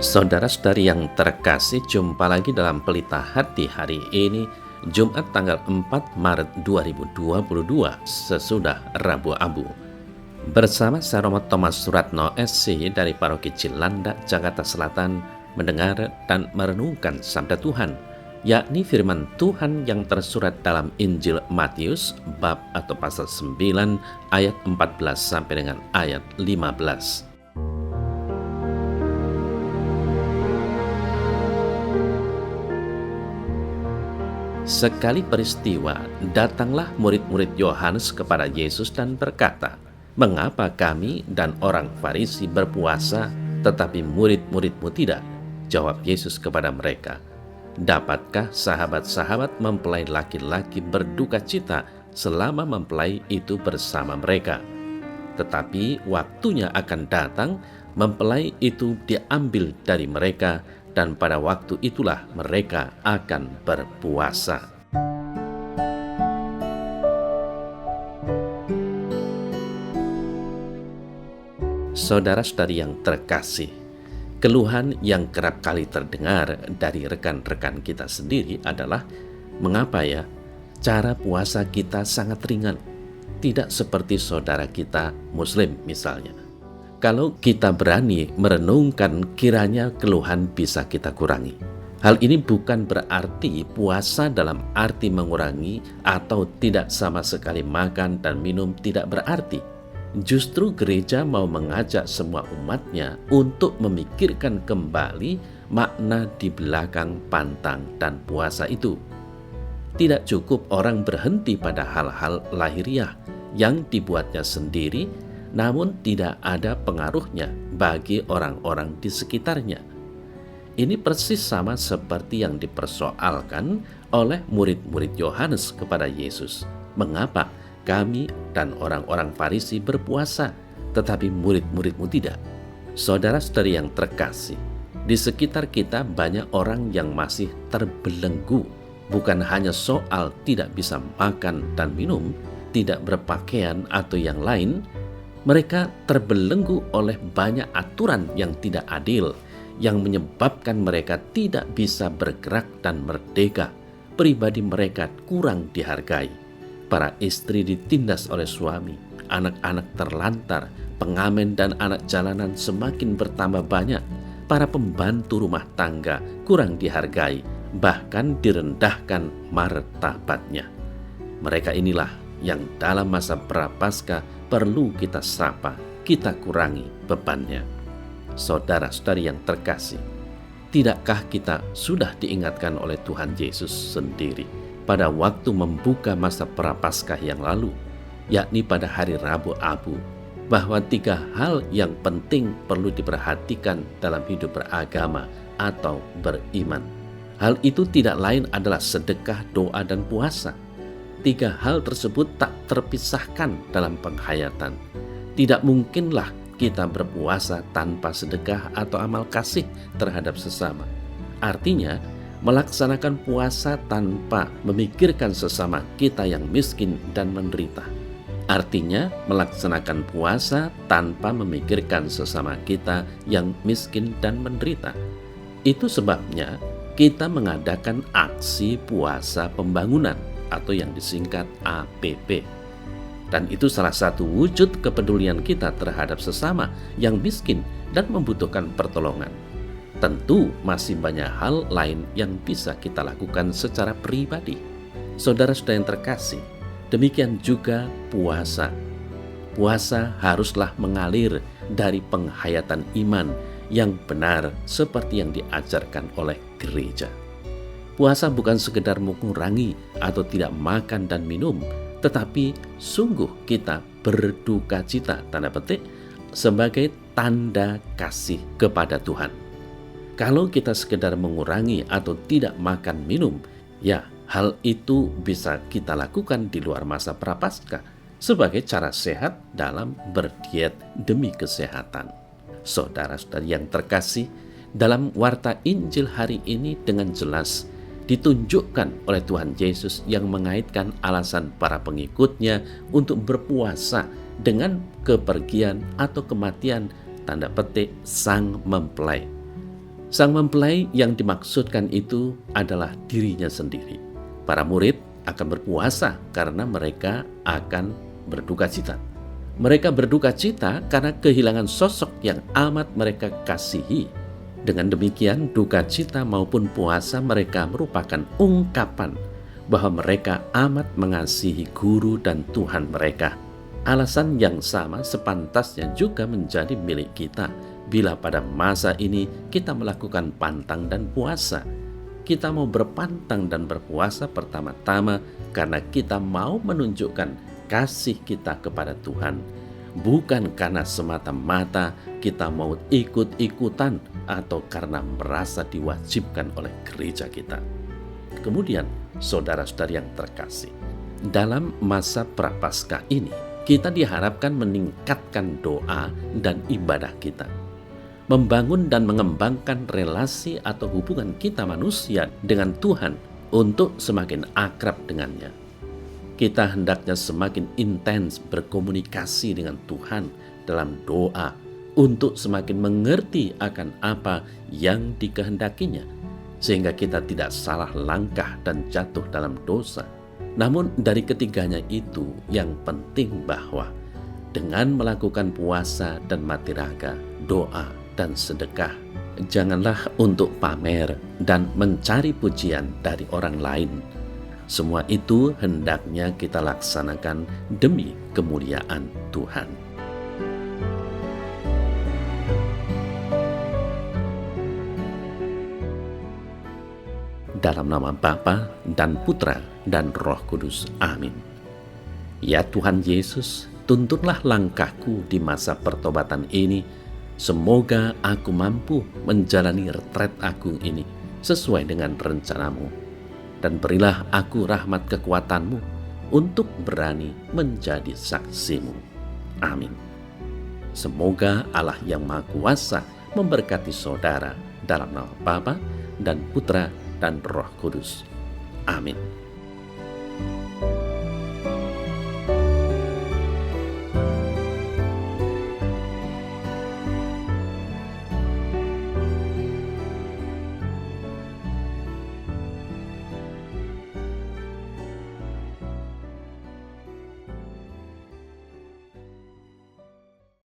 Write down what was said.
Saudara-saudari yang terkasih, jumpa lagi dalam Pelita Hati hari ini, Jumat tanggal 4 Maret 2022, sesudah Rabu Abu. Bersama saya Romo Thomas Suratno SC dari Paroki Cilandak, Jakarta Selatan, mendengar dan merenungkan Sabda Tuhan, yakni firman Tuhan yang tersurat dalam Injil Matius, bab atau pasal 9, ayat 14 sampai dengan ayat 15. Sekali peristiwa, datanglah murid-murid Yohanes kepada Yesus dan berkata, "Mengapa kami dan orang Farisi berpuasa, tetapi murid-muridmu tidak?" Jawab Yesus kepada mereka, "Dapatkah sahabat-sahabat mempelai laki-laki berduka cita selama mempelai itu bersama mereka? Tetapi waktunya akan datang, mempelai itu diambil dari mereka, dan pada waktu itulah mereka akan berpuasa." Saudara-saudari yang terkasih, keluhan yang kerap kali terdengar dari rekan-rekan kita sendiri adalah, mengapa ya cara puasa kita sangat ringan, tidak seperti saudara kita Muslim misalnya. Kalau kita berani merenungkan, kiranya keluhan bisa kita kurangi. Hal ini bukan berarti puasa dalam arti mengurangi atau tidak sama sekali makan dan minum tidak berarti. Justru gereja mau mengajak semua umatnya untuk memikirkan kembali makna di belakang pantang dan puasa itu. Tidak cukup orang berhenti pada hal-hal lahiriah yang dibuatnya sendiri, namun tidak ada pengaruhnya bagi orang-orang di sekitarnya. Ini persis sama seperti yang dipersoalkan oleh murid-murid Yohanes kepada Yesus. Mengapa kami dan orang-orang Farisi berpuasa, tetapi murid-muridmu tidak? Saudara-saudari yang terkasih, di sekitar kita banyak orang yang masih terbelenggu, bukan hanya soal tidak bisa makan dan minum, tidak berpakaian atau yang lain. Mereka terbelenggu oleh banyak aturan yang tidak adil, yang menyebabkan mereka tidak bisa bergerak dan merdeka. Pribadi mereka kurang dihargai. Para istri ditindas oleh suami, anak-anak terlantar, pengamen dan anak jalanan semakin bertambah banyak. Para pembantu rumah tangga kurang dihargai, bahkan direndahkan martabatnya. Mereka inilah yang dalam masa prapaskah perlu kita sapa, kita kurangi bebannya. Saudara-saudari yang terkasih, tidakkah kita sudah diingatkan oleh Tuhan Yesus sendiri pada waktu membuka masa prapaskah yang lalu, yakni pada hari Rabu Abu, bahwa 3 hal yang penting perlu diperhatikan dalam hidup beragama atau beriman. Hal itu tidak lain adalah sedekah, doa, dan puasa. 3 hal tersebut tak terpisahkan dalam penghayatan. Tidak mungkinlah kita berpuasa tanpa sedekah atau amal kasih terhadap sesama. Artinya, melaksanakan puasa tanpa memikirkan sesama kita yang miskin dan menderita. Artinya, melaksanakan puasa tanpa memikirkan sesama kita yang miskin dan menderita. Itu sebabnya kita mengadakan aksi puasa pembangunan atau yang disingkat APP. Dan itu salah satu wujud kepedulian kita terhadap sesama yang miskin dan membutuhkan pertolongan. Tentu masih banyak hal lain yang bisa kita lakukan secara pribadi. Saudara-saudara yang terkasih, demikian juga puasa. Puasa haruslah mengalir dari penghayatan iman yang benar seperti yang diajarkan oleh gereja. Puasa bukan sekedar mengurangi atau tidak makan dan minum, tetapi sungguh kita berduka cita, tanda petik, sebagai tanda kasih kepada Tuhan. Kalau kita sekedar mengurangi atau tidak makan minum, ya hal itu bisa kita lakukan di luar masa prapaskah sebagai cara sehat dalam berdiet demi kesehatan. Saudara-saudari yang terkasih, dalam warta Injil hari ini dengan jelas ditunjukkan oleh Tuhan Yesus yang mengaitkan alasan para pengikutnya untuk berpuasa dengan kepergian atau kematian, tanda petik, sang mempelai. Sang mempelai yang dimaksudkan itu adalah dirinya sendiri. Para murid akan berpuasa karena mereka akan berduka cita. Mereka berduka cita karena kehilangan sosok yang amat mereka kasihi. Dengan demikian, duka cita maupun puasa mereka merupakan ungkapan bahwa mereka amat mengasihi guru dan Tuhan mereka. Alasan yang sama sepantasnya juga menjadi milik kita bila pada masa ini kita melakukan pantang dan puasa. Kita mau berpantang dan berpuasa pertama-tama karena kita mau menunjukkan kasih kita kepada Tuhan. Bukan karena semata-mata kita mau ikut-ikutan atau karena merasa diwajibkan oleh gereja kita. Kemudian, saudara-saudari yang terkasih, dalam masa Prapaskah ini, kita diharapkan meningkatkan doa dan ibadah kita, membangun dan mengembangkan relasi atau hubungan kita manusia dengan Tuhan untuk semakin akrab dengannya. Kita hendaknya semakin intens berkomunikasi dengan Tuhan dalam doa untuk semakin mengerti akan apa yang dikehendakinya, sehingga kita tidak salah langkah dan jatuh dalam dosa. Namun dari ketiganya itu yang penting bahwa dengan melakukan puasa dan mati raga, doa dan sedekah, janganlah untuk pamer dan mencari pujian dari orang lain. Semua itu hendaknya kita laksanakan demi kemuliaan Tuhan. Dalam nama Bapa dan Putra dan Roh Kudus. Amin. Ya Tuhan Yesus, tuntunlah langkahku di masa pertobatan ini. Semoga aku mampu menjalani retret agung ini sesuai dengan rencanamu. Dan berilah aku rahmat kekuatanmu untuk berani menjadi saksimu. Amin. Semoga Allah yang Maha Kuasa memberkati saudara dalam nama Bapa dan Putra dan Roh Kudus. Amin.